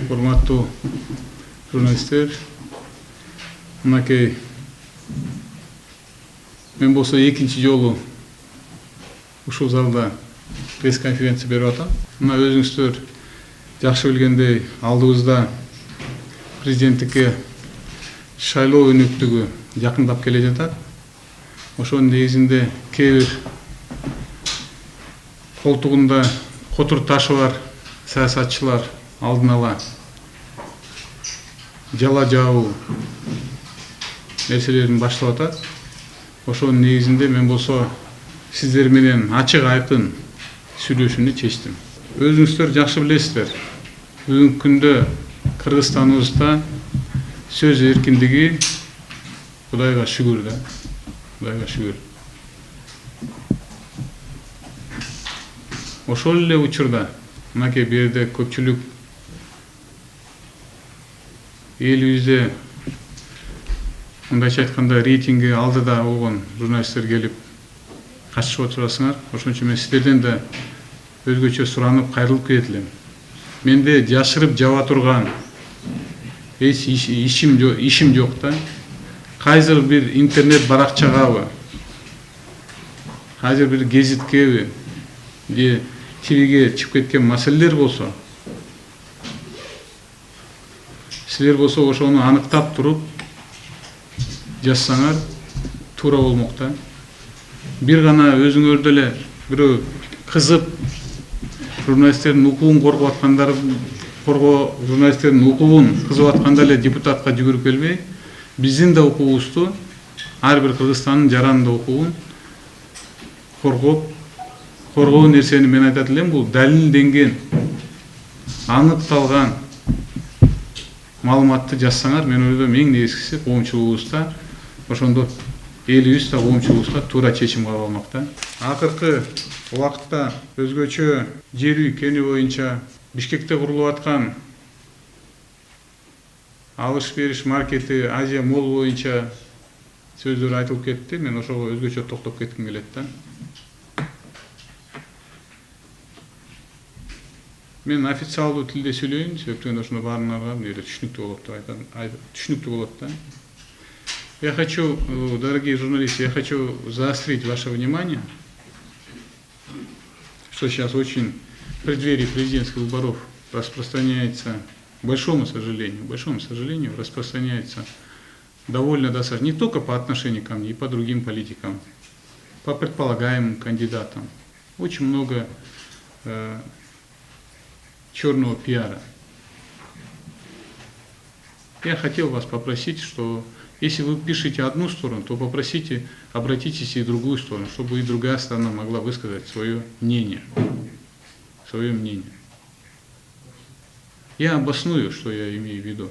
Урматтуу журналисттер, мынакей мен болсо экинчи жолу ушул залда пресс-конференция берип атам. Мына өзүңүздөр жакшы билгендей, алдыбызда президенттикке шайлоо өнөктүгү жакындап келе жатат. Ошонун негизинде кээ бир колтугунда котур ташы бар саясатчылар алдын ала жала жабуу нерселерин баштап атат. Ошонун негизинде мен болсо сиздер менен ачык айкын сүйлөшүүнү чечтим. Өзүңүздөр жакшы билесиздер, бүгүнкү күндө Кыргызстаныбызда сөз эркиндиги Кудайга шүгүр да, Кудайга шүгүр. Ошол эле учурда мынакей бу жерде көпчүлүк элибизде мындайча айтканда рейтинги алдыда болгон журналисттер келип катышып отурасыңар. Ошон үчүн мен сиздерден да өзгөчө суранып кайрылып келет элем. Менде жашырып жаба турган эч ишим жок да. Кайсыр бир интернет баракчагабы, кайсыр бир гезиткеби же ТВге чыгып кеткен маселелер болсо, силер болсо ошону аныктап туруп жазсаңар туура болмок да. Бир гана өзүңөр деле бирөө кызып журналисттердин укугун коргоп аткандар, журналисттердин укугун кызып атканда эле депутатка жүгүрүп келбей, биздин да укугубузду, ар бир Кыргызстандын жарандын укугун коргоо нерсени мен айтат элем, бул далилденген, аныкталган маалыматты жазсаңар, мен ойлойм эң негизгиси коомчулугубузда, ошондо элибиз да коомчулугубузга туура чечим кабыл алмак да. Акыркы убакытта өзгөчө жер үй кени боюнча Бишкекте курулуп аткан алыш бериш маркети Азия Мол боюнча сөздөр айтылып кетти. Мен ошого өзгөчө токтоп кетким келет да. Мен официалдуу тилде сүйлөйүн, себептен ошондо баарыңарга түшүнүктүү болот деп айтам. Түшүнүктүү болот да. Я хочу, дорогие журналисты, я хочу заострить ваше внимание, что сейчас очень в преддверии президентских выборов распространяется, к большому сожалению, распространяется довольно достаточно, не только по отношению ко мне, и по другим политикам, по предполагаемым кандидатам. Очень много черного пиара. Я хотел вас попросить, что если вы пишете одну сторону, то попросите, обратитесь и в другую сторону, чтобы и другая сторона могла высказать свое мнение. Я обосную, что я имею в виду.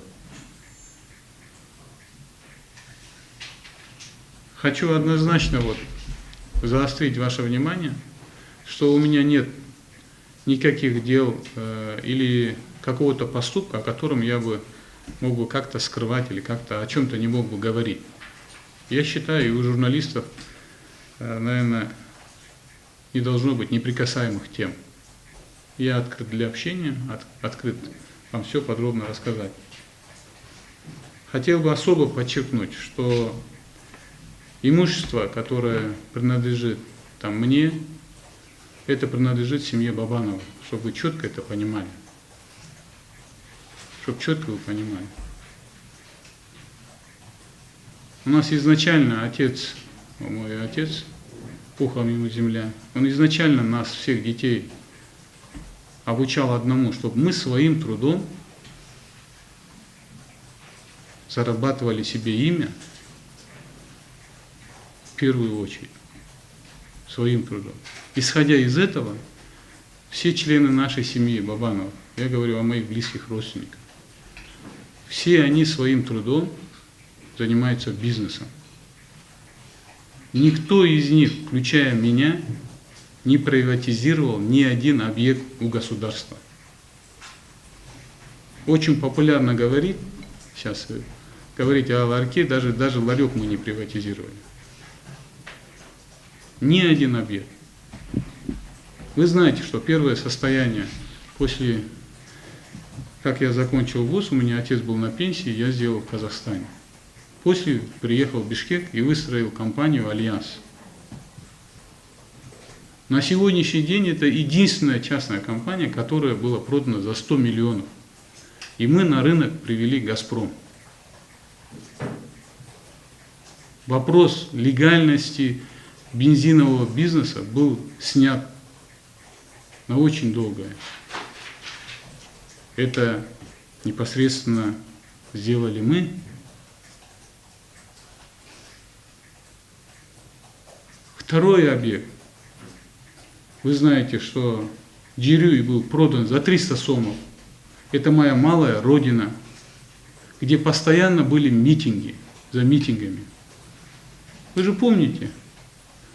Хочу однозначно заострить ваше внимание, что у меня нет никаких дел или какого-то поступка, о котором я бы мог бы как-то скрывать или как-то о чем-то не мог бы говорить. Я считаю, и у журналистов, наверное, не должно быть неприкасаемых тем. Я открыт для общения, открыт вам все подробно рассказать. Хотел бы особо подчеркнуть, что имущество, которое принадлежит мне, это принадлежит семье Бабанова, чтобы вы четко это понимали. Чтобы четко вы понимали. У нас изначально мой отец, пухом ему земля, он изначально нас, всех детей, обучал одному, чтобы мы своим трудом зарабатывали себе имя, в первую очередь, своим трудом. Исходя из этого, все члены нашей семьи Бабанова, я говорю о моих близких родственниках, все они своим трудом занимаются бизнесом. Никто из них, включая меня, не приватизировал ни один объект у государства. Очень популярно говорить о ларьке, даже ларек мы не приватизировали. Ни один объект. Вы знаете, что первое состояние после, как я закончил вуз, у меня отец был на пенсии, я сделал в Казахстане. После приехал в Бишкек и выстроил компанию «Альянс». На сегодняшний день это единственная частная компания, которая была продана за 100 миллионов. И мы на рынок привели «Газпром». Вопрос легальности бензинового бизнеса был снят на очень долгое. Это непосредственно сделали мы. Второй объект. Вы знаете, что Джирюй был продан за 300 сомов. Это моя малая родина, где постоянно были митинги, за митингами. Вы же помните,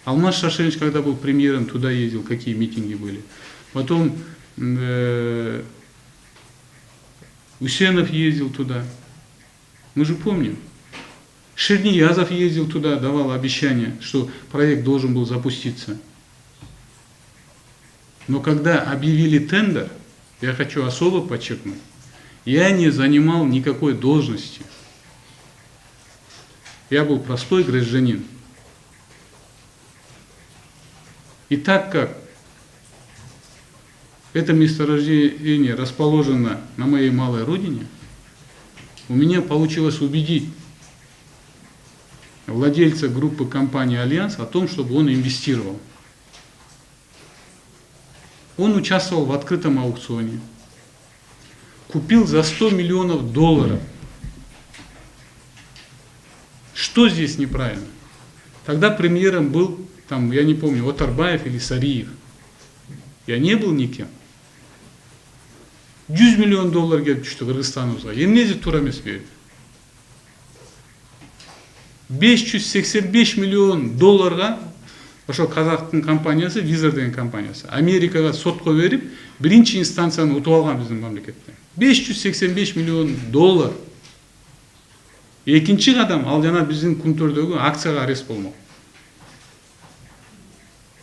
Алмаз Шашевич, когда был премьером, туда ездил, какие митинги были. Потом Усенов ездил туда. Мы же помним. Шерниязов ездил туда, давал обещание, что проект должен был запуститься. Но когда объявили тендер, я хочу особо подчеркнуть, я не занимал никакой должности. Я был простой гражданин. И так как это месторождение расположено на моей малой родине, у меня получилось убедить владельца группы компании «Альянс» о том, чтобы он инвестировал. Он участвовал в открытом аукционе, купил за 100 миллионов долларов. Что здесь неправильно? Тогда премьером был, там, я не помню, Отарбаев или Сариев. Я не был никем. 100 миллион доллар келіп түшті Кыргызстанымызға. Эмнеге тура эмес берди? 585 миллион долларга ошо казактын компаниясы, Визер деген компаниясы, Америкага сотко берип, биринчи инстанцияны утуп алган биздин мамлекеттен. 585 миллион доллар. Экинчи кадам, ал жана биздин Кумтөрдөгү акцияга арест болмок.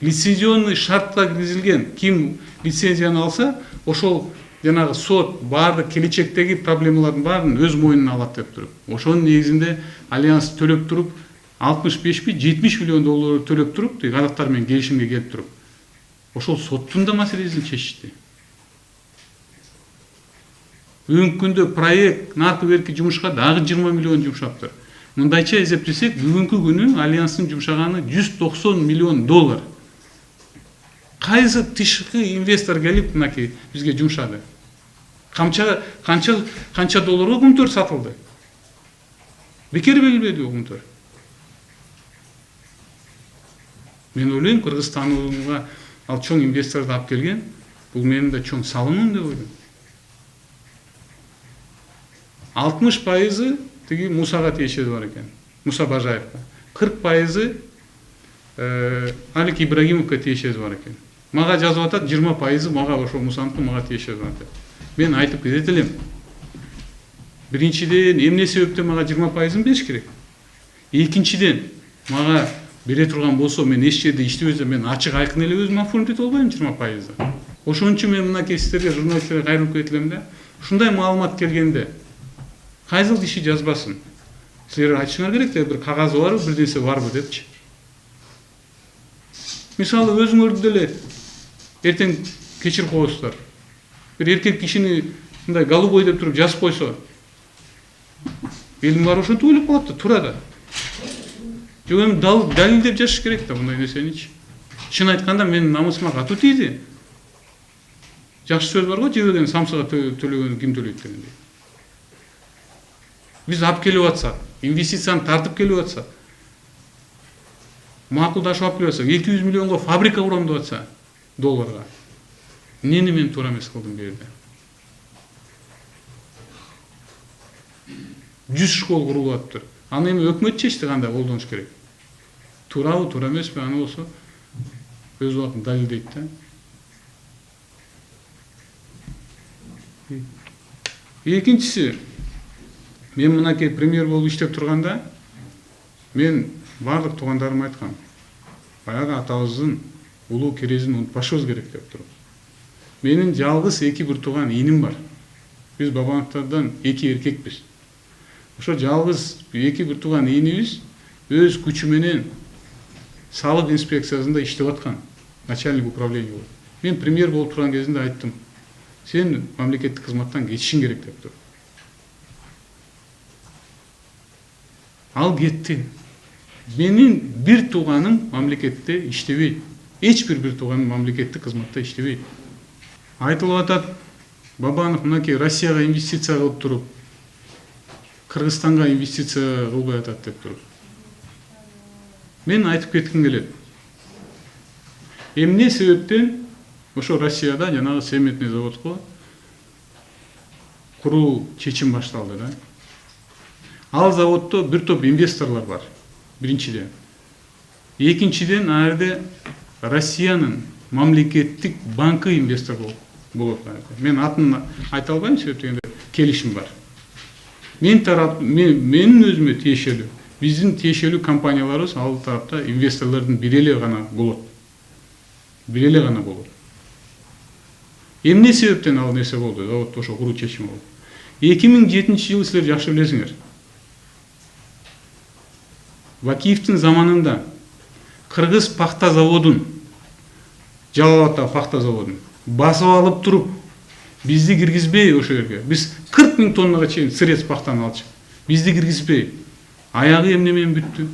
Лицензионный шартка киргизилген. Ким лицензияны алса, ошол жанагы сот баардык келечектеги проблемалардын баарын өз мойнуна алат деп туруп. Ошонун негизинде Альянс төлөп туруп, 65 би 70 миллион доллар төлөп туруп, казактар менен келишимге келип туруп. Ошол соттун да маселесин чечишти. Бүгүнкү күндө проект наркы берки жумушка дагы 20 миллион жумшаптыр. Мындайча эсептесек, бүгүнкү күнү Альянстын жумшаганы 190 миллион доллар. Кайсы тышкы инвестор келип мынакей бизге жумшады? Канча долларга Кумтөр сатылды? Бекер белбеди Кумтөр. Мен ойлойм, Кыргызстанга ал чоң инвесторду алып келген, бул менин да чоң салымым деп ойлойм. 60% тиги Мусага тиешеси бар экен, Муса Бажаевка. 40% Алик Ибрагимовго тиешеси бар экен. Мага жазып атат, 20% мага ошо Мусаныкы мага тиешеси бар деп. Мен айтып кетет элем. Биринчиден, эмне себептен мага 20%ын бериш керек? Экинчиден, мага бере турган болсо, мен эч жерде иштебесем, мен ачык айкын эле өзүм оформить албайм 20%. Ошон үчүн мен мынакей сиздерге, журналисттерге кайрылып кетет элем да. Ушундай маалымат келгенде кайсыл киши жазбасын. Силер айтышыңар керек да, бир кагазы барбы, бир нерсе барбы депчи. Мисалы өзүңөрдү деле эртең кечирип коесуздар. Бир эркек кишини мындай голубой деп туруп жазып койсо, элдин баары ошентип ойлоп калат да, тура да. Жок эми далил деп жазыш керек да мындай нерсеничи. Чын айтканда менин намысыма катуу тийди. Жакшы сөз бар го, жебеген самсыга төлөгөнү ким төлөйт дегендей. Биз алып келип атсак, инвестицияны тартып келип атсак, макулдашып алып келип атсак, 200 миллионго фабрика курам деп атса долларга. Эмнени мен туура эмес кылдым бу жерде? 100 школ курулуп атыптыр. Аны эми өкмөт чечти кандай колдонуш керек. Туурабы, туура эмеспи? Аны болсо өз убактын далилдейт да. Экинчиси, мен мынакей премьер болуп иштеп турганда, мен барлык туугандарыма айткам. Баягы атабыздын улуу керезин унутпашыбыз керек деп туруп. Менин жалгыз эки бир тууган иним бар. Биз бабаңтардан эки эркекпиз. Ошо жалгыз эки бир тууган инибиз өз күчү менен салык инспекциясында иштеп аткан, начальник управления болуп. Мен премьер болуп турган кезинде айттым, сен мамлекеттик кызматтан кетишиң керек деп туруп. Ал кетти. Менин бир тууганым мамлекетте иштебейт. Эч бир тууганым мамлекеттик кызматта иштебейт. Айтылып атат, Бабанов мынакей Россияга инвестиция кылып туруп, Кыргызстанга инвестиция кылбай атат деп туруп. Мен айтып кетким келет. Эмне себептен ошо Россияда жанагы цементный заводко куруу чечим башталды да. Ал заводдо бир топ инвесторлор бар. Биринчиден. Экинчиден алерде Россиянын мамлекеттик банкы инвестор болот. Мен атын айта албайм, себеп дегенде келишим бар. Менин өзүмө тиешелүү, биздин тиешелүү компанияларыбыз ал тарапта инвесторлордун бири эле гана болот. Эмне себептен ал нерсе болду? Заводдо ошо куруу чечими болду. 2007-жылы силер жакшы билесиңер. Вакиевдин заманында Кыргыз пахта заводун, Жалал-Абадтагы пахта заводун басып алып туруп, бизди киргизбей ошо жерге. Биз 40 000 тоннага чейин сырец пахтаны алчык. Бизди киргизбей. Аягы эмне менен бүттү?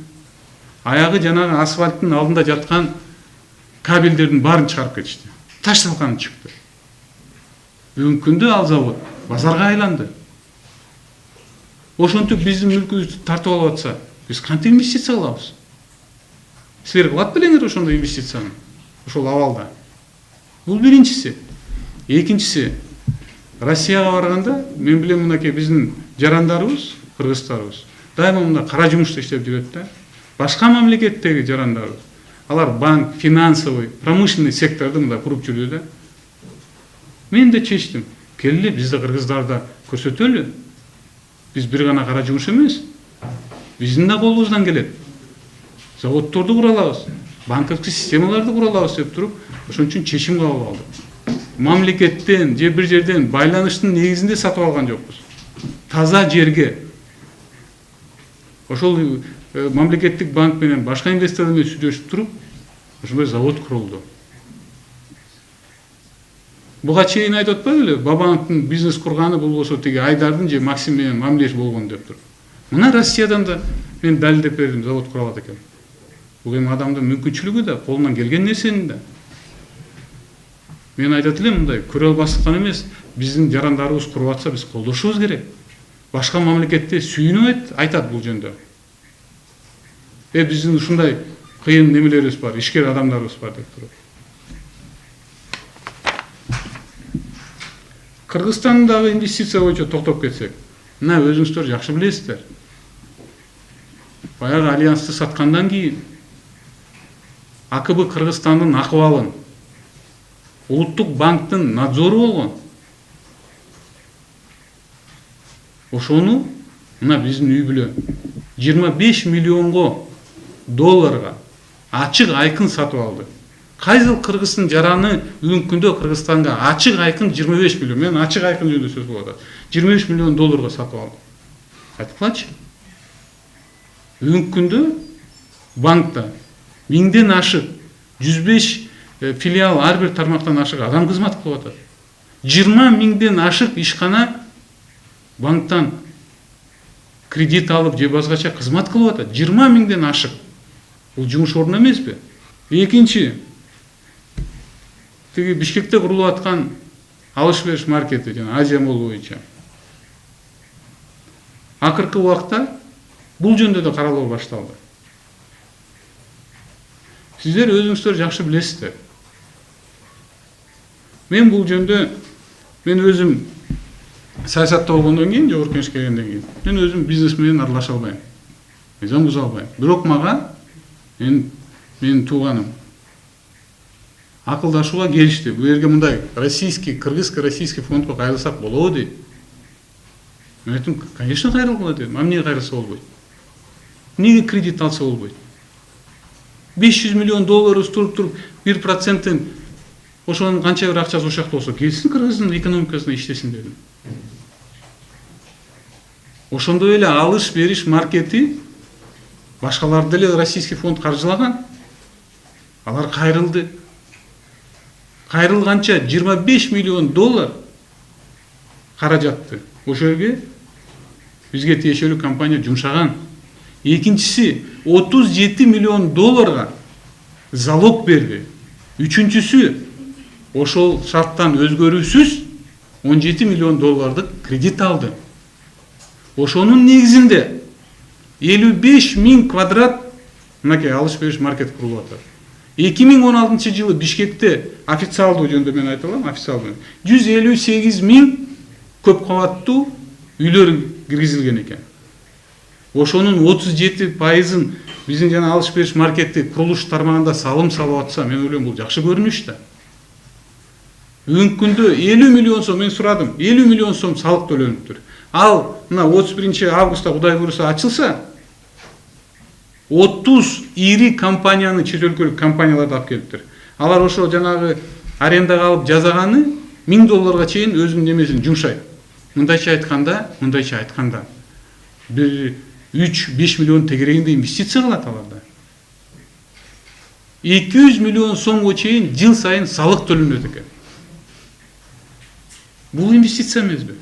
Аягы жанагы асфальттын алдында жаткан кабелдердин баарын чыгарып кетишти. Ташталганы чыкты. Бүгүнкү күндө ал завод базарга айланды. Ошентип биздин мүлкүбүздү тартып алып атса, биз кантип инвестиция кылабыз? Силер кылат белеңер ошондой инвестицияны? Ошол абалда. Бул биринчиси. Экинчиси, Россияга барганда, мен билем мынакей биздин жарандарыбыз, кыргыздарыбыз дайыма мында кара жумушта иштеп жүрөт да. Башка мамлекеттеги жарандарыбыз, алар банк, финансовый, промышленный секторду мында куруп жүрдү да. Мен да чечтим, келли бизди кыргыздарда көрсөтөлү. Биз бир гана кара жумуш эмес. Биздин да колубуздан келет. Заводдорду кура алабыз, банковский системаларды кура алабыз деп туруп, ошон үчүн чечим кабыл алдык. Мамлекеттен же бир жерден байланыштын негизинде сатып алган жокпуз. Таза жерге. Ошол мамлекеттик банк менен башка инвесторлор менен сүйлөшүп туруп, ошондой завод курулду. Буга чейин айтып атпайбылы, Бабановдун бизнес курганы бул болсо тиги Айдардын же Максим менен мамилеш болгон деп туруп. Мына Россиядан да мен далилдеп бердим, завод кура алат экен. Бул эми адамдын мүмкүнчүлүгү да, колунан келген нерсенин да. Мен айтат элем мындай, көрө албастыктан эмес, биздин жарандарыбыз куруп атса биз колдошубуз керек. Башка мамлекетте сүйүнүп айтат бул жөндө. Биздин ушундай кыйын немелерибиз бар, ишкер адамдарыбыз бар деп туруп. Кыргызстандагы инвестиция боюнча токтоп кетсек, мына өзүңүздөр жакшы билесиздер. Баягы альянсты саткандан кийин АКБ Кыргызстандын акыбалын, Улуттук банктын надзору болгон. Ошону мына биздин үй бүлө 25 миллионго долларга ачык айкын сатып алды. Кайсыл Кыргыздын жараны бүгүнкү күндө Кыргызстанга ачык айкын 25 миллион, мен ачык айкын жөнүндө сөз болуп атат. 25 миллион долларга сатып алды. Айтпачы. Бүгүнкү күндө банкта 1000ден ашык 105 филиал, ар бир тармактан ашык адам кызмат кылып атат. 20 000ден ашык ишкана банктан кредит алып же башкача кызмат кылып атат. 20 000ден ашык. Бул жумуш орну эмеспи? Экинчи, тиги Бишкекте курулуп аткан алыш-бериш маркети, жана Азия молл боюнча. Акыркы убакта бул жөндө да каралуу башталды. Сиздер өзүңүздөр жакшы билесиздер. Мен бул жөндө, мен өзүм саясатта болгондон кийин, жогорку кеңешке келгенден кийин, мен өзүм бизнес менен аралаша албайм. Мыйзам буза албайм. Бирок мага менин тууганым акылдашууга келишти. Бул жерге мындай российский, кыргызско-российский фондко кайрылсак болобу дейт. Мен айттым, конечно, кайрылгыла дедим. А эмнеге кайрылса болбойт? Эмнеге кредит алса болбойт? 500 миллион доллар туруп 1%-тен ошонун канча бир акчасы ошол жакта болсо келсин Кыргыздын экономикасына иштесин дедим. Ошондой эле алыш бериш маркети башкаларды деле Российский фонд каржылаган. Алар кайрылды. Кайрылганча 25 миллион доллар каражатты ошол жерге бизге тиешелүү компания жумшаган. Экинчиси 37 миллион долларга залог берди. Үчүнчүсү ошол шарттан өзгөрүүсүз 17 миллион доллардык кредит алды. Ошонун негизинде 55 миң квадрат мынакей алыш бериш маркет курулуп атат. 2016 жылы Бишкекте официалдуу жөнүндө мен айта алам, официалдуу 158 миң көп кабаттуу үйлөр киргизилген экен. Ошонун 37%-ын биздин жана алыш бериш маркетти курулуш тармагында салым салып атса, мен ойлойм бул жакшы көрүнүш да. Бүгүнкү күндө 50 миллион сом мен сурадым, 50 миллион сом салык төлөнүптүр. Ал мына 31 августта Кудай буйруса ачылса, 30 ири компанияны, чет өлкөлүк компанияларды алып келиптир. Алар ошо жанагы арендага алып жасаганы $1000 чейин өзүнүн немесин жумшайт. Мындайча айтканда, бир 3-5 миллион тегерегинде инвестиция кылат аларда. 200 миллион сомго чейин жыл сайын салык төлөнөт экен. Бул инвестиция эмеспи?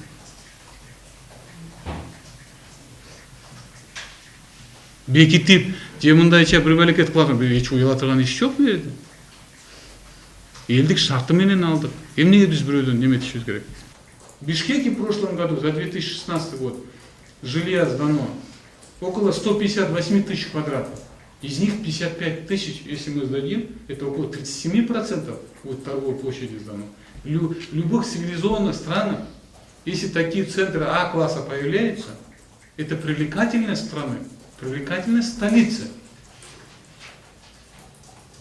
Бекитип, же мындайча бир мамлекет кылган, эч уяла турган иш жок бу жерде. Элдик шарты менен алдык. Эмнеге биз бирөөдөн неметишибиз керек? В Бишкеке в прошлом году, за 2016 год, жилья сдано около 158 тысяч квадратов. Из них 55 тысяч, если мы сдадим, это около 37% от торговой площади сдано. В любых цивилизованных странах, если такие центры А-класса появляются, это привлекательность страны, привлекательность столицы.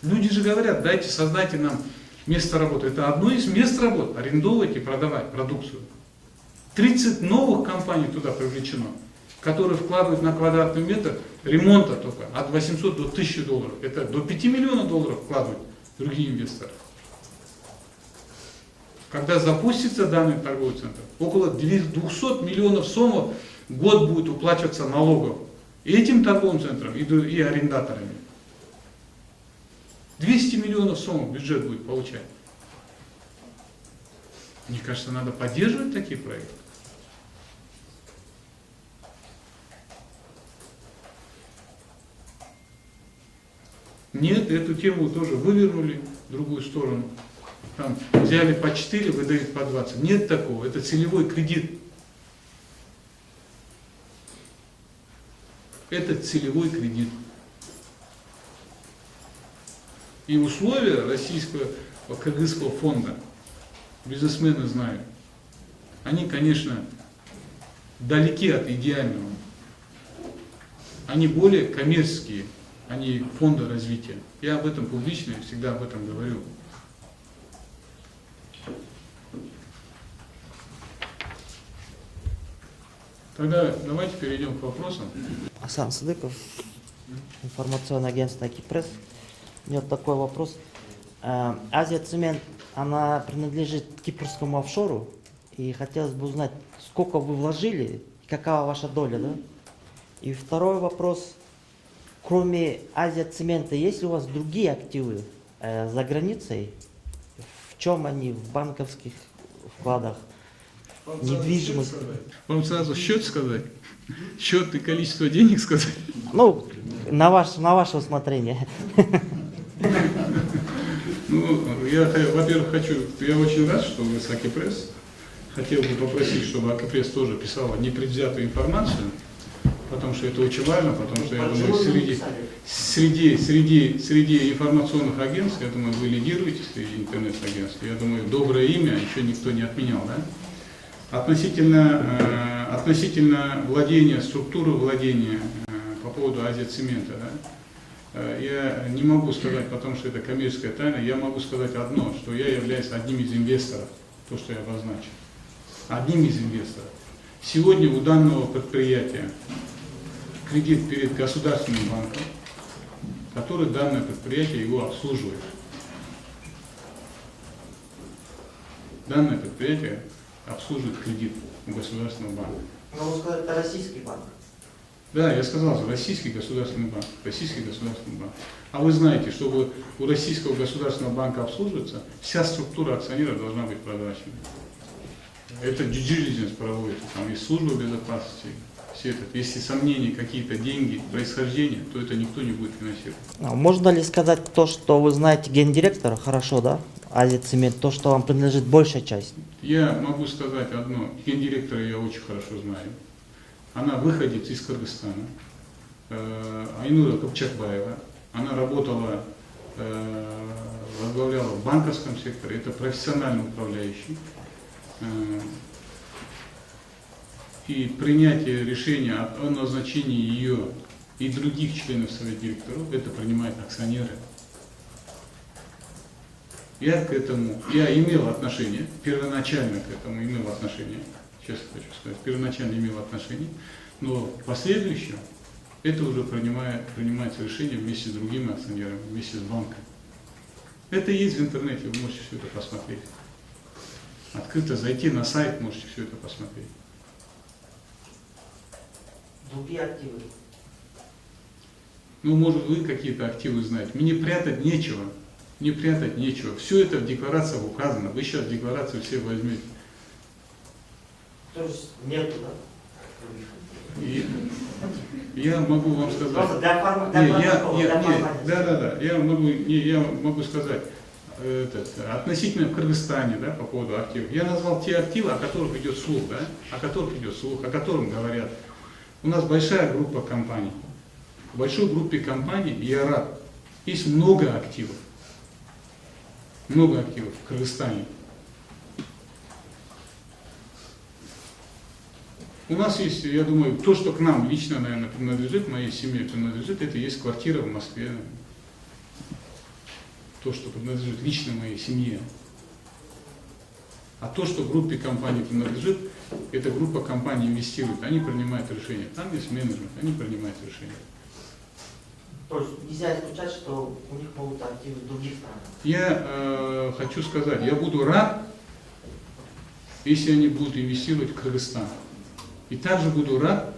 Люди же говорят, создайте нам место работы. Это одно из мест работы, арендовать и продавать продукцию. 30 новых компаний туда привлечено, которые вкладывают на квадратный метр ремонта только от 800 до 1000 долларов. Это до 5 миллионов долларов вкладывают другие инвесторы. Когда запустится данный торговый центр, около 200 миллионов сомов в год будет уплачиваться налогов этим торговым центром и арендаторами. 200 миллионов сомов бюджет будет получать. Мне кажется, надо поддерживать такие проекты. Нет, эту тему тоже вывернули в другую сторону. Там взяли по 4, выдают по 20. Нет такого, это целевой кредит. Это целевой кредит. И условия российского кыргызского фонда бизнесмены знают. Они, конечно, далеки от идеального. Они более коммерческие, они фонда развития. Я об этом публично всегда об этом говорю. Тогда давайте перейдем к вопросам. Асан Садыков, информационное агентство Акипресс. У меня вот такой вопрос. Азия Цемент, она принадлежит кипрскому офшору, и хотелось бы узнать, сколько вы вложили, какова ваша доля, да? И второй вопрос. Кроме Азия Цемента, есть ли у вас другие активы за границей? В чем они? В банковских вкладах? Недвижимость? Вам сразу счет сказать? Счет и количество денег сказать? Ну, на ваше усмотрение. Ну, я, во-первых, я очень рад, что вы с Акипресс. Хотел бы попросить, чтобы Акипресс тоже писала непредвзятую информацию, потому что это очень важно, потому что, я думаю, среди информационных агентств, я думаю, вы лидируете, среди интернет-агентств. Я думаю, доброе имя еще никто не отменял, да? Относительно владения, структуры владения по поводу Азия Цемента, да, я не могу сказать, потому что это коммерческая тайна, я могу сказать одно, что я являюсь одним из инвесторов, то, что я обозначил. Одним из инвесторов. Сегодня у данного предприятия кредит перед государственным банком, который данное предприятие его обслуживает. Данное предприятие обслуживает кредит у государственного банка. Но вы сказали, это российский банк. Да, я сказал же, российский государственный банк, российский государственный банк. А вы знаете, чтобы у российского государственного банка обслуживаться, вся структура акционеров должна быть прозрачной. Это due diligence проводится, там есть служба безопасности, все это. Если сомнения, какие-то деньги, происхождение, то это никто не будет финансировать. А можно ли сказать то, что вы знаете гендиректора, хорошо, да? Азия-Цемент, то, что вам принадлежит большая часть? Я могу сказать одно, гендиректора я очень хорошо знаю. Она выходит из Кыргызстана, Айнура Копчакбаева. Она работала, возглавляла в банковском секторе, это профессиональный управляющий. И принятие решения о назначении ее и других членов совета директоров, это принимают акционеры. Я к этому, я имел отношение, первоначально к этому имел отношение, честно хочу сказать, первоначально имел отношение, но в последующем это уже принимается решение вместе с другими акционерами, вместе с банком. Это есть в интернете, вы можете все это посмотреть. Открыто зайти на сайт, можете все это посмотреть. Другие активы. Ну, может, вы какие-то активы знаете. Мне прятать нечего. Не прятать нечего. Все это в декларациях указано. Вы сейчас декларацию все возьмете. То есть нету, да? И я могу вам сказать. Просто для Я могу сказать относительно в Кыргызстане, да, по поводу активов. Я назвал те активы, о которых идет слух, да, о котором говорят. У нас большая группа компаний. В большой группе компаний, я рад, есть много активов. Много активов в Кыргызстане. У нас есть, я думаю, то, что к нам лично, наверное, принадлежит, моей семье принадлежит, это есть квартира в Москве. То, что принадлежит лично моей семье. А то, что группе компаний принадлежит, эта группа компаний инвестирует, они принимают решения. Там есть менеджмент, они принимают решения. То есть нельзя исключать, что у них могут активы в других странах. Я хочу сказать, я буду рад, если они будут инвестировать в Кыргызстан. И также буду рад,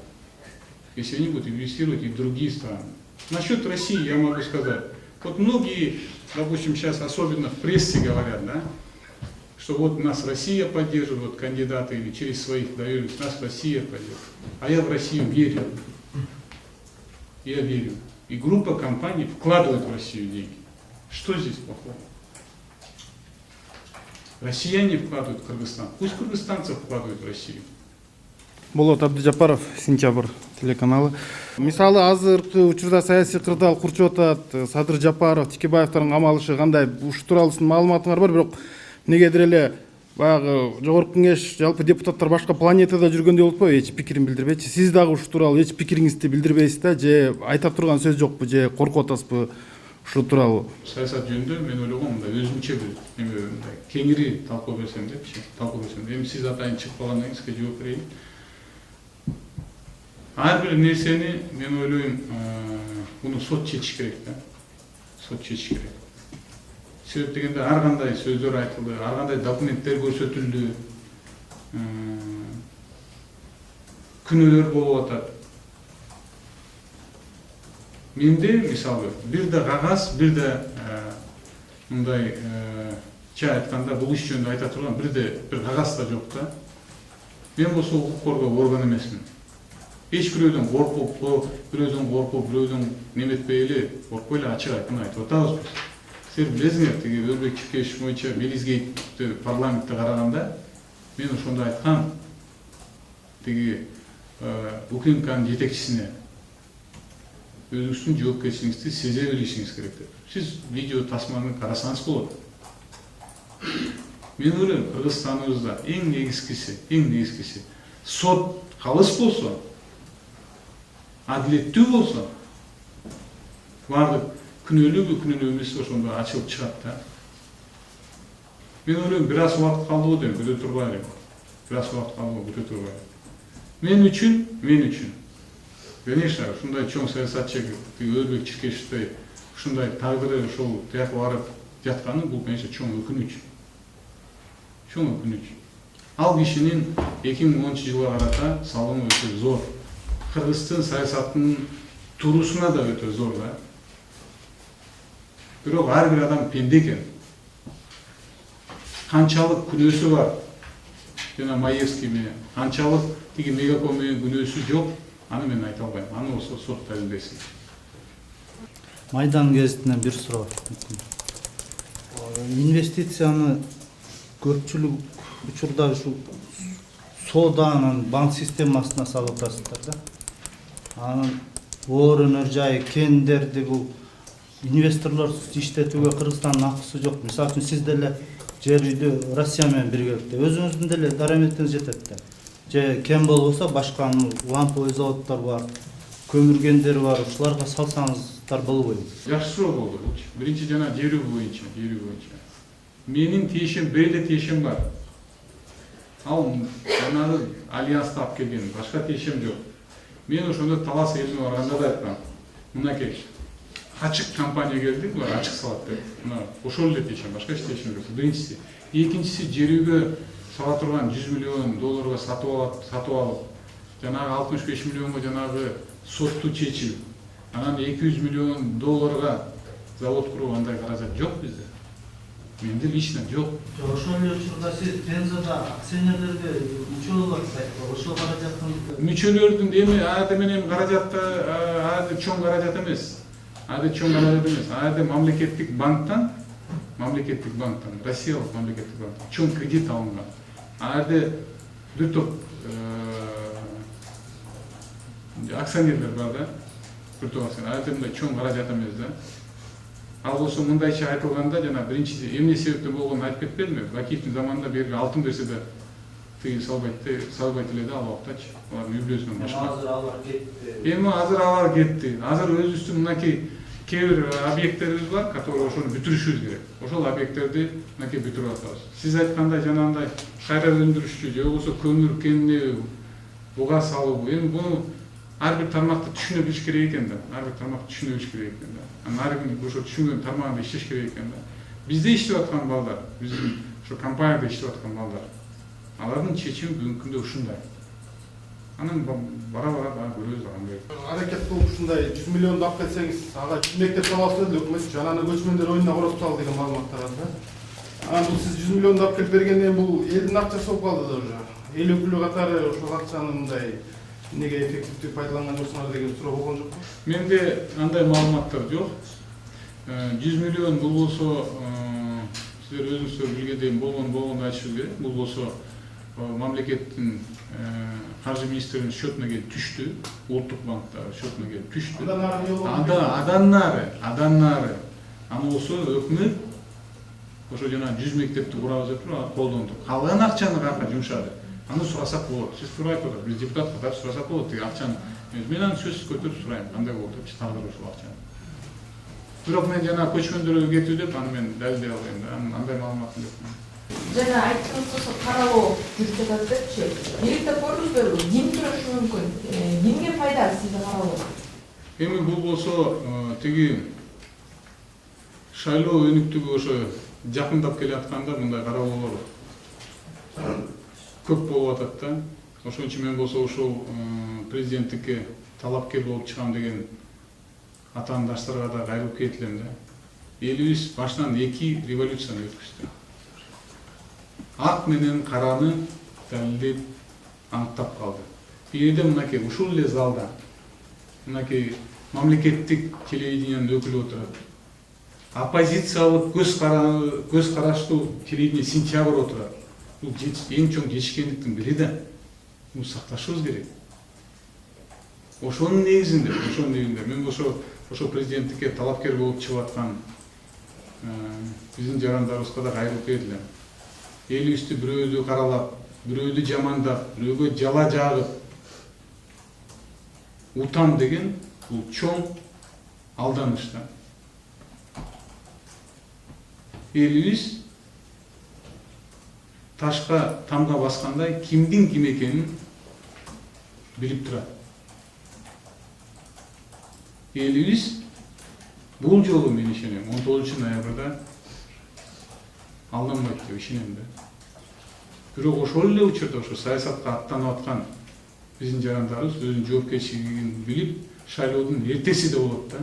если они будут инвестировать и в другие страны. Насчет России я могу сказать, вот многие, допустим, сейчас особенно в прессе говорят, да, что вот нас Россия поддерживает, вот кандидаты или через своих доверенных, нас Россия поддерживает. А я в Россию верю. Я верю. И группа компаний вкладывает в Россию деньги. Что здесь плохого? Россияне вкладывают в Кыргызстан. Пусть кыргызстанцы вкладывают в Россию. Болот Абдыжапаров, Сентябрь телеканалы. Мисалы азыркы учурда саясий кырдаал курчуп атат. Садыр Жапаров, Тикебаевдин камалышы кандай? Ушу тууралуу маалыматыңар бар, бирок негедир эле баягы жогорку кеңеш, жалпы депутаттар башка планетада жүргөндөй болуп атпайбы? Эч пикирин билдирбейчи. Сиз дагы ушу тууралуу эч пикириңизди билдирбейсиз да, же айта турган сөз жокпу, же коркуп атасызбы ушул тууралуу? Саясат жөнүндө мен ойлогом мындай өзүмчө бир мындай кеңири талкуу берсем депчи, Эми сиз атайын чыгып калгандан кийин сизге жооп берейин. Ар бир нерсени мен ойлойм, муну сот чечиш керек да. Сот чечиш керек. Себеп дегенде ар кандай сөздөр айтылды, ар кандай документтер көрсөтүлдү. Күнөөлөр болуп атат. Менде мисалы бир да кагаз, бир да мындай ча айтканда бул иш жөнүндө айта турган бир кагаз да жок да. Мен болсо укук коргоо орган эмесмин. Эч бирөөдөн коркуп, бирөөдөн неметпей эле, коркпой эле ачык айкын айтып атабыз биз. Силер билесиңер, тиги Өзбек Чиркешев боюнча Белизгейтти парламентте караганда, мен ошондо айткам, тиги УКМКнын жетекчисине өзүңүздүн жоопкерчилигиңизди сезе билишиңиз керек деп. Сиз видео тасманы карасаңыз болот. Мен ойлойм, Кыргызстаныбызда эң негизгиси сот калыс болсо, адилеттүү болсо, баардык күнөөлүүбү, күнөөлүү эмеси ошондо ачылып чыгат да. Мен ойлойм, бир аз убакыт калдыбы дейм, күтө турбайлы. Мен үчүн, конечно, ушундай чоң саясатчы Өзбек Чиркешевдей ушундай тагдыры ошол тияка барып жатканы, бул, конечно, чоң өкүнүч. чоң өкүнүч. Ал кишинин 2010-жылга карата салымы өтө зор. Кыргыздын саясатынын турусуна да өтө зор да. Бирок ар бир адам пенде экен. Канчалык күнөөсү бар, жана Маевский менен, канчалык тиги Мегаком менен күнөөсү жок, аны мен айта албайм. Аны болсо сот далилдесин. Майдан гезитинен бир суроо. Инвестицияны көпчүлүк учурда ушу сооданын банк системасына салып атасыздар да. Анын орун жайы, кендерди бул инвесторлор иштетүүгө Кыргызстандын акысы жок. Мисалы үчүн сиз деле жер үйдү Россия менен биргеликте өзүңүздүн деле дараметиңиз жетет да. Же кен болбосо башка ламповый заводдор бар, көмүр кендери бар, ушуларга салсаңыздар болбойбу? Жакшыроо болду. Биринчи жана жер боюнча. Менин тиешем, бир эле тиешем бар. Ал жанагы альянсты алып келген, башка тиешем жок. Мен ошондо Талас элине барганда да айткам. Мынакей ачык компания келди, булар ачык салат деп. Мына ошол эле тиешем, башка эч тиешем жок. Биринчиси. Экинчиси, жер үйгө сала турган 100 миллион долларга сатып алып, жанагы 65 миллионго жанагы сотту чечип, анан 200 миллион долларга завод куруп, андай каражат жок бизде. Менде лично жок. Ошол эле учурда сиз Пензада акционерлерге мүчө боласыз, ошол каражаттын Мүчөлөрдүн эми ада менен каражатты, ада чоң каражат эмес. Ада мамлекеттик банктан, Россиялык мамлекеттик банктан чоң кредит алынган. Ада бир топ акционерлер бар да, бир топ акционерлер. Ада мындай чоң каражат эмес да. Ал болсо мындайча айтылганда, жана биринчиси эмне себептен болгонун айтып кетпедимби? Бакиевдин заманында берги алтын берсе да тыйын салбайт эле да ал убактачы. Алардын үй-бүлөсүнөн башка. азыр алар кетти. Эми азыр алар кетти. Азыр өзүбүздүн мынакей кээ бир объекттерибиз бар, которые ошону бүтүрүшүбүз керек. Ошол объекттерди мынакей бүтүрүп атабыз. Сиз айткандай жанагындай кайра өндүрүшчү же болбосо көмүр кенди буга салуу. Эми буну ар бир тармакты түшүнө билиш керек экен да. Анан ар ким ошо түшүнгөн тармагында иштеш керек экен да. Бизде иштеп аткан балдар, биздин ошо компанияда иштеп аткан балдар, алардын чечими бүгүнкү күндө ушундай. Анан бара көрөбүз андай. Аракет кылып ушундай 100 миллионду алып келсеңиз, ага мектеп саласы деле өкмөт жанагы көчмөндөр оюнуна короп сал деген маалыматтар бар да. Анан бул сиз 100 миллионду алып келип бергенден бул элдин акчасы болуп калды да уже. Эл өкүлү катары ошол акчаны мындай неге эффективдүү пайдаланган жоксуңар деген суроо болгон жокпу? Менде андай маалыматтар жок. 100 миллион бул болсо сиздер өзүңүздөр билгендей болгонду айтышыбыз керек. Бул болсо мамлекеттин каржы министринин счетуна келип түштү, улуттук банктагы счетуна келип түштү. Адан нары. Аны болсо өкмөт ошо жана 100 мектепти курабыз деп туруп колдонду. Калган акчаны каяка жумшады. Аны сурасак болот. Сиз туура айтып атасыз. Биз депутат катары сурасак болот деген акчаны. Мен аны сөзсүз көтөрүп сурайм. Кандай болот деп тагдыр ушул акчаны. Бирок мен жана көчкөндөргө кетүү деп аны мен далилдей албайм да. Андай маалыматым жок. Жана айттыңыз ошо каралоо жүрүп жатат депчи. Бийликте көрдүңүздөрбү? Ким турушу мүмкүн? Кимге пайда сизде каралоо? Эми бул болсо тиги шайлоо өнүктүгү ошо жакындап келатканда мындай каралоолор көп болуп атат да. Ошон үчүн мен болсо ушул президенттикке талапкер болуп чыгам деген атаандаштарга да кайрылып кетилем да. Элибиз башынан 2 революцияны өткөздү. Ак менен караны далилдеп аныктап калды. Бирде мынакей ушул эле залда мынакей мамлекеттик телевидениянын өкүлү отурат. Оппозициялык көз караштуу телевидение Сентябрь отурат. Бул эң чоң жетишкендиктин бири да. Муну сакташыбыз керек. Ошонун негизинде мен ошо президенттикке талапкер болуп чыгып аткан биздин жарандарыбызга да кайрылып кетилем. Элибизди бирөөдү каралап, бирөөдү жамандап, бирөөгө жала жагып утам деген бул чоң алданыш да. Элибиз ташка тамга баскандай кимдин ким экенин билип турат. Элибиз бул жолу мен ишенем 19 ноябрда алданбайт деп ишенем да. Бирок ошол эле учурда ошо саясатка аттанып аткан биздин жарандарыбыз өзүнүн жоопкерчилигин билип шайлоодун эртеси да болот да.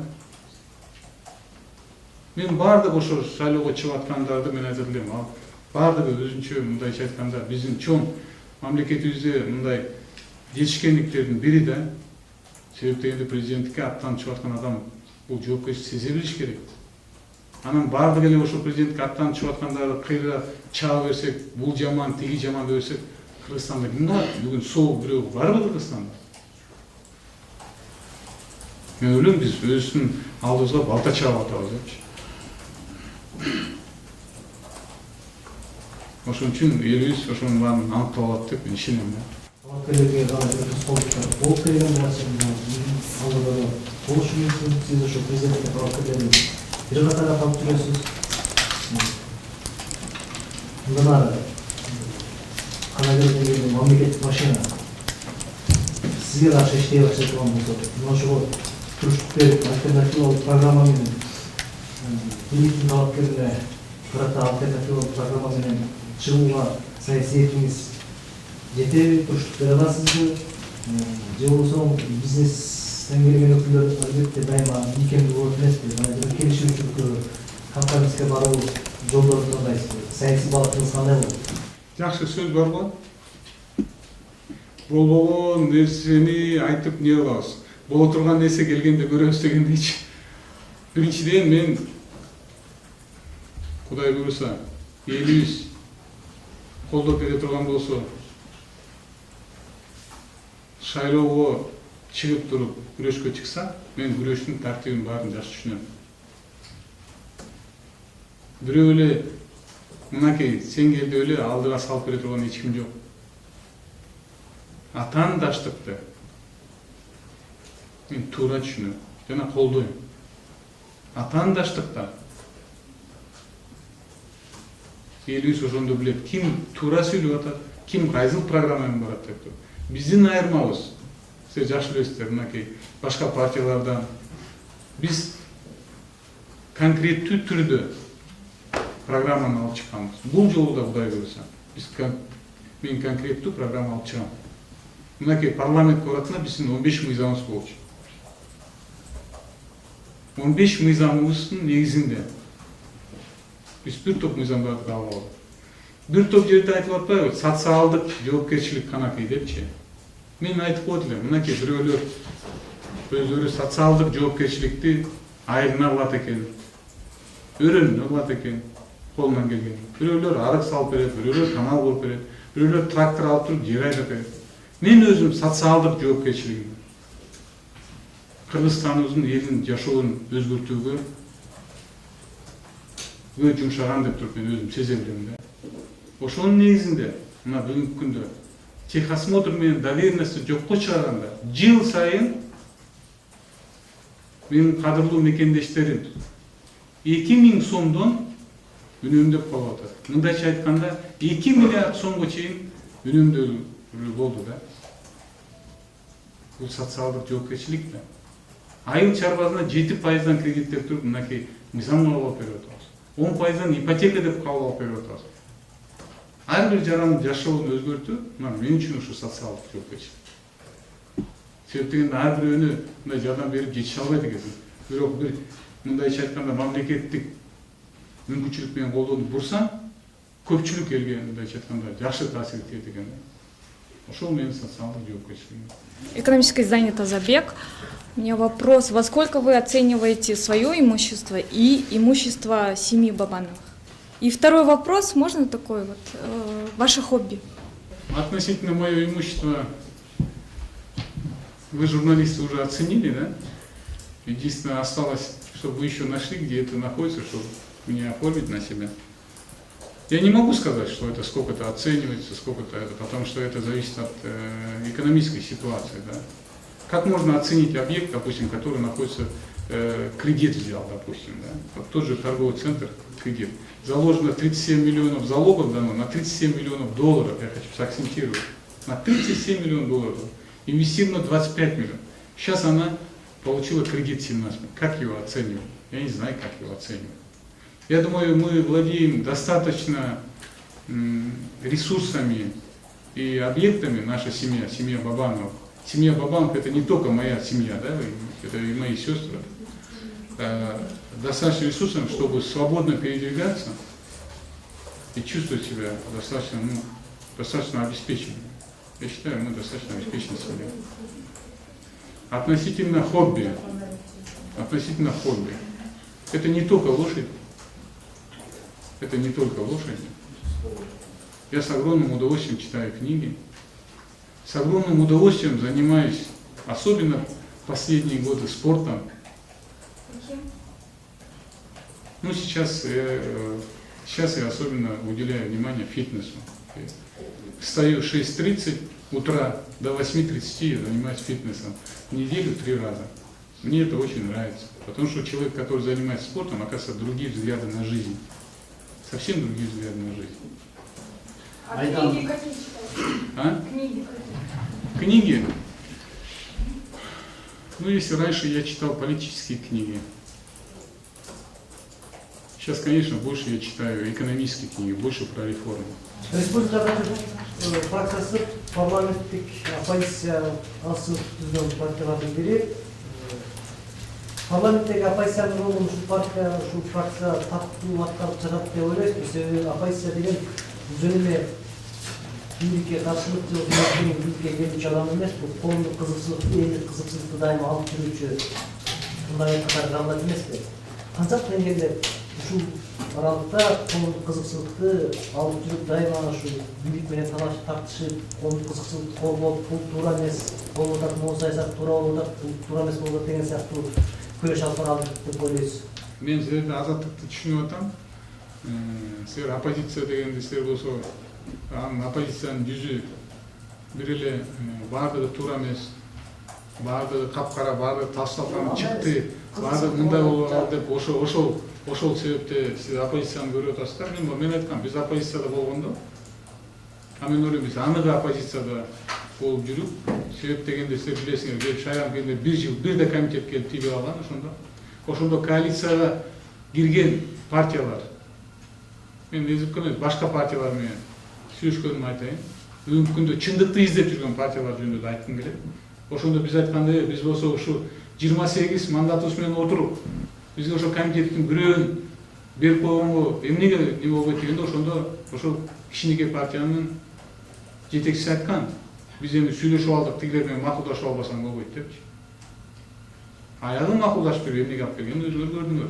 Мен баардык ошо шайлоого чыгып аткандарды мен айтат элем. Ал баардыгы өзүнчө мындайча айтканда биздин чоң мамлекетибизде мындай жетишкендиктердин бири да. Себеп дегенде президенттикке аттанып чыгып аткан адам бул жоопкерчиликти сезе билиш керек. Анан баардык эле ошо президенттикке аттанып чыгып аткандарды кыйра чаба берсек, бул жаман, тиги жаман деп берсек, Кыргызстанда ким бар? Бүгүн соо бирөө барбы Кыргызстанда? Мен ойлойм, биз өзүбүздүн алдыбызга балта чаап атабыз депчи. Ошон үчүн элибиз ошонун баарын аныктап алат деп мен ишенем да. Талапкерлерге ғана болып келген нәрсені алдыда болушу мүмкүн. Сиз ошо президенттик талапкерлердин бир катарына калып жүрөсүз. Мындан ары кана келгенде мамлекеттик машина сизге каршы иштей баштай турган болсо, мына ошого туруштук берип альтернативалык программа менен бийликтин талапкерине карата альтернативалык программа менен чыгууга саясий эркиңиз жетеби, туруштук бере аласызбы? Же болбосо бизнестен келген өкүлдөр албетте дайыма ийкемдүү болот эмеспи? Мына бир келишимчүлүккө компромисске баруу жолдорун кандайсызбы? Саясий багытыңыз кандай болот? Жакшы сөз бар го. Болбогон нерсени айтып не кылабыз? Боло турган нерсе келгенде көрөбүз дегендейчи. Биринчиден мен Кудай буйруса, элибиз колдоп бере турган болсо, шайлоого чыгып туруп күрөшкө чыкса, мен күрөштүн тартибин баарын жакшы түшүнөм. Бирөө эле мынакей сен кел деп эле алдыга салып бере турган эч ким жок. Атаандаштыкты мен туура түшүнөм жана колдойм. Атаандаштыкта элибиз ошондо билет, ким туура сүйлөп атат, ким кайсыл программа менен барат деп туруп. Биздин айырмабыз, сиз жакшы билесиздер, мынакей башка партиялардан биз конкреттүү түрдө программаны алып чыкканбыз. Бул жолу да Кудай буйруса, мен конкреттүү программа алып чыгам. Мынакей парламент коратына биздин 15 мыйзамыбыз болчу. 15 мыйзамыбыздын негизинде биз бир топ мыйзамдарды кабыл алдык. Бир топ жерде айтып атпайбы, социалдык жоопкерчилик канакей депчи. Мен айтып коет элем, мынакей бирөөлөр өздөрү социалдык жоопкерчиликти айылына кылат экен, өрөөнүнө кылат экен, колунан келген. Бирөөлөр арык салып берет, бирөөлөр канал куруп берет, бирөөлөр трактор алып туруп жер айдап берет. Мен өзүм социалдык жоопкерчилигим Кыргызстаныбыздын элин жашоонун өзгөртүүгө жумшаган деп туруп мен өзүм сезе билем да. Ошонун негизинде мына бүгүнкү күндө техосмотр менен доверенностьты жокко чыгарганда жыл сайын менин кадырлуу мекендештерим 2000 сомдон үнөмдөп калып атат. Мындайча айтканда 2 миллиард сомго чейин үнөмдөлүү болду да. Бул социалдык жоопкерчилик да. Айыл чарбасына 7% кредиттеп туруп мынакей мыйзам кабыл алып берип атабыз. 10% ипотека деп кабыл алып берип атабыз. Ар бир жарандын жашоонун өзгөртүү, мына мен үчүн ушу социалдык жоопкерчилик. Себеп дегенде ар бирөөнү мындай жардам берип жетише албайт экенсиз. Бирок бир мындайча айтканда мамлекеттик мүмкүнчүлүк менен колдоону бурсаң, көпчүлүк элге мындайча айтканда жакшы таасир этет экен. Ошол менин социалдык жоопкерчилигим. Экономическое занято Забек. У меня вопрос. Во сколько вы оцениваете свое имущество и имущество семьи Бабановых? И второй вопрос, можно такой вот, ваше хобби? Относительно мое имущество, вы, журналисты, уже оценили, да? Единственное, осталось, чтобы вы еще нашли, где это находится, чтобы мне оформить на себя. Я не могу сказать, что это сколько-то оценивается, сколько-то это, потому что это зависит от экономической ситуации, да? Как можно оценить объект, допустим, который находится, кредит взял, допустим, да? Вот тот же торговый центр, кредит. Заложено 37 миллионов залогов дано на 37 миллионов долларов, я хочу сакцентировать, на 37 миллионов долларов, инвестировано 25 миллионов. Сейчас она получила кредит 17. Как его оценивать? Я не знаю, как его оценивать. Я думаю, мы владеем достаточно ресурсами и объектами наша семья, семья Бабановых. Семья Бабанов это не только моя семья, да, это и мои сестры. Достаточно ресурсов, чтобы свободно передвигаться и чувствовать себя достаточно обеспеченным. Я считаю, мы достаточно обеспечены семьей. Относительно хобби, это не только лошадь, это не только лошадь. Я с огромным удовольствием читаю книги, с огромным удовольствием занимаюсь, особенно в последние годы, спортом. Ну, сейчас я особенно уделяю внимание фитнесу. Встаю в 6:30 утра, до 8:30 я занимаюсь фитнесом. В неделю 3 раза. Мне это очень нравится. Потому что человек, который занимается спортом, оказывается, другие взгляды на жизнь. Совсем другие взгляды на жизнь. А книги какие читаете? А? Книги какие? Книги? Ну, если раньше я читал политические книги, сейчас, конечно, больше я читаю экономические книги, больше про реформы. Республикада фракциясы парламенттик оппозиция асыл түзген партиялардың бири. Парламенттеги оппозициянын ролун ушул партия, ушул фракция таттуу аткарып жатат деп ойлойсузбу? Себеби оппозиция деген жөн эле бийликке каршылык же бийликке келүүчү адам эмес, бул коомдук кызыкчылыкты, элдик кызыкчылыкты дайыма алып жүрүүчү фундамент катары кабылат эмеспи? Канча деңгээлде ушул аралыкта коомдук кызыкчылыкты алып жүрүп дайыма ушу бийлик менен талашып тартышып, коомдук кызыкчылыкты колдоп, бул туура эмес, болуп атат, могу саясат туура болуп атат, бул туура эмес болуп атат деген сыяктуу күрөш алып барабыз деп ойлойсуз. Мен силерде азаттыкты түшүнүп атам. Силер оппозиция дегенде силер болсо, анын оппозициянын жүзү бир эле баардыгы туура эмес, баардыгы капкара, баардыгы ташталган чыкты, баардыгы мындай болуп атат деп ошол себепте сиз оппозицияны көрүп атасыздар. Мен айткам, биз оппозицияда болгондо, мен ойлойм биз аныгы оппозицияда болуп жүрүп, себеп дегенде силер билесиңер, келип шайланып келгенде 1 жыл бирде комитет келип тийбей калган ошондо коалицияга кирген партиялар, мен эзипкенес башка партиялар менен сүйлөшкөнүмдү айтайын. Бүгүнкү күндө чындыкты издеп жүргөн партиялар жөнүндө айткым келет. Ошондо биз айткандай, биз болсо ушу 28 мандатыбыз менен отуруп, бизге ошо комитеттин бирөөнү берип койгонго эмнеге неме болбойт дегенде, ошондо ошол кичинекей партиянын жетекчиси айткан, биз эми сүйлөшүп алдык, тигилер менен макулдашып албасаң болбойт депчи. Аягы макулдашып берип эмнеге алып келген өзүңөр көрдүңөр.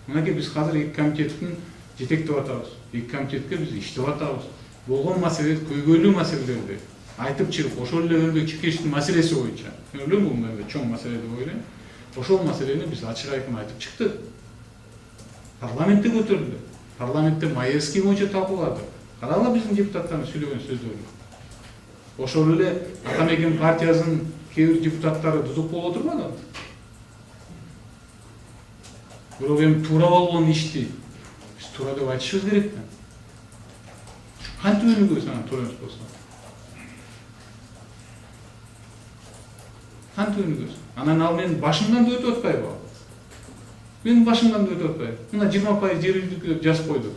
Мынакей биз азыр 2 комитеттин жетектеп атабыз. 2 комитетке биз иштеп атабыз. Болгон маселе, көйгөйлүү маселелерди айтып чыгып, ошол эле Өлбек Чикештин маселеси боюнча, мен ойлойм бул мындай чоң маселе деп ойлойм. Ошол маселени биз ачык айкын айтып чыктык. Парламентте көтөрүлдү. Парламентте Маевский боюнча талкуулады. Карагыла биздин депутаттардын сүйлөгөн сөздөрүн. Ошол эле Атамекен партиясынын кээ бир депутаттары дузук болуп отурбадыбы? Бирок эми туура болгон ишти биз туура деп айтышыбыз керек да. Кантип өнүгөбүз анан туура эмес болсо? Кантип өнүгөбүз? Анан ал менин башымдан да өтүп атпайбы? Менин башымдан да өтүп атпайбы? Мына 20% жер үйлдүккө жазып койдук.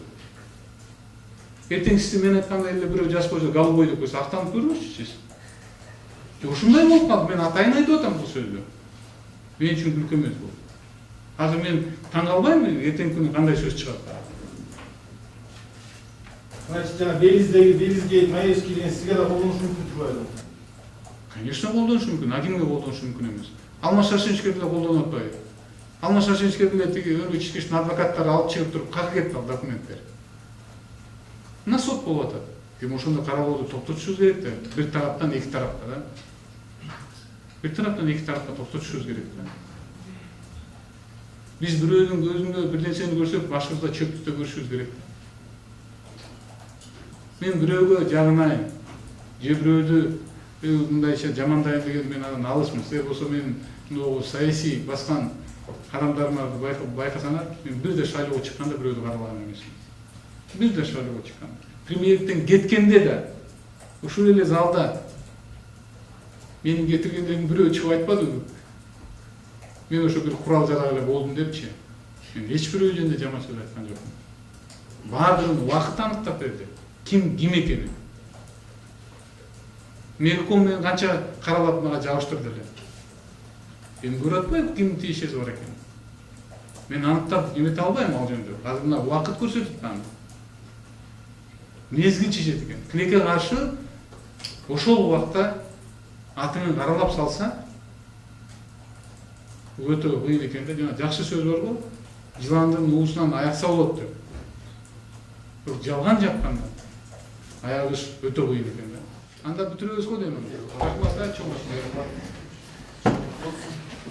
Эртеңкисин мен айткандай эле бирөө жазып койсо, голубой деп койсо, актанып көрүңүзчү сиз. Ушундай болуп калды, мен атайын айтып атам бул сөздү. Мен үчүн күлкү эмес бул. Азыр мен таң калбайм, эртеңки күнү кандай сөз чыгат. Значит, жана Белизге Маевский деген сизге да колдонуш мүмкүн турбайбы? Конечно, колдонуш мүмкүн, а кимге колдонуш мүмкүн эмес. Алмаз Шаршеничке деле колдонуп атпайбы? Алмаз Шаршеничке деле тиги Өлбек Чикештин адвокаттары алып чыгып туруп, кайга кетти ал документтер. Мына сот болуп атат. Эми ошондо каралооду токтотушубуз керек да. Бир тараптан 2 тарапка да. Бир тараптан 2 тарапка токтотушубуз керек да. Биз бирөөнүн көзүндө бир нерсени көрсөк, башыбызда чөптүктө көрүшүбүз керек. Мен бирөөгө жагынайын, же бирөөдү мындайча жамандайын деген мен анан алысмын. Силер болсо мен могу саясий баскан кадамдарымды байкасаңар, мен бирде шайлоого чыкканда бирөөдү каралаган эмесмин. Бирде шайлоого чыккан. Премьерден кеткенде да ушул эле залда менин кетиргендерим бирөө чыгып айтпадыбы? Мен ошо бир курал жарак эле болдум депчи. Мен эч бирөө жөнүндө жаман сөз айткан жокмун. баардыгын убакыт аныктап берди. Ким экени. Мегаком менен канча каралап мага жабыштырды эле. Эми көрүп атпайбы кимдин тиешеси бар экенин. Мен аныктап эмете албайм ал жөнүндө. Азыр мына убакыт көрсөтүп аны. Мезгил чечет экен. Тилекке каршы ошол убакта атыңын каралап салса өтө кыйын экен да. Жана жакшы сөз бар го. Жыландын уусунан аякса болот деп. Бирок жалган жапканда аягыш өтө кыйын экен да. Анда бүтүрөбүз го дейм. Рахмат, чоң рахмат.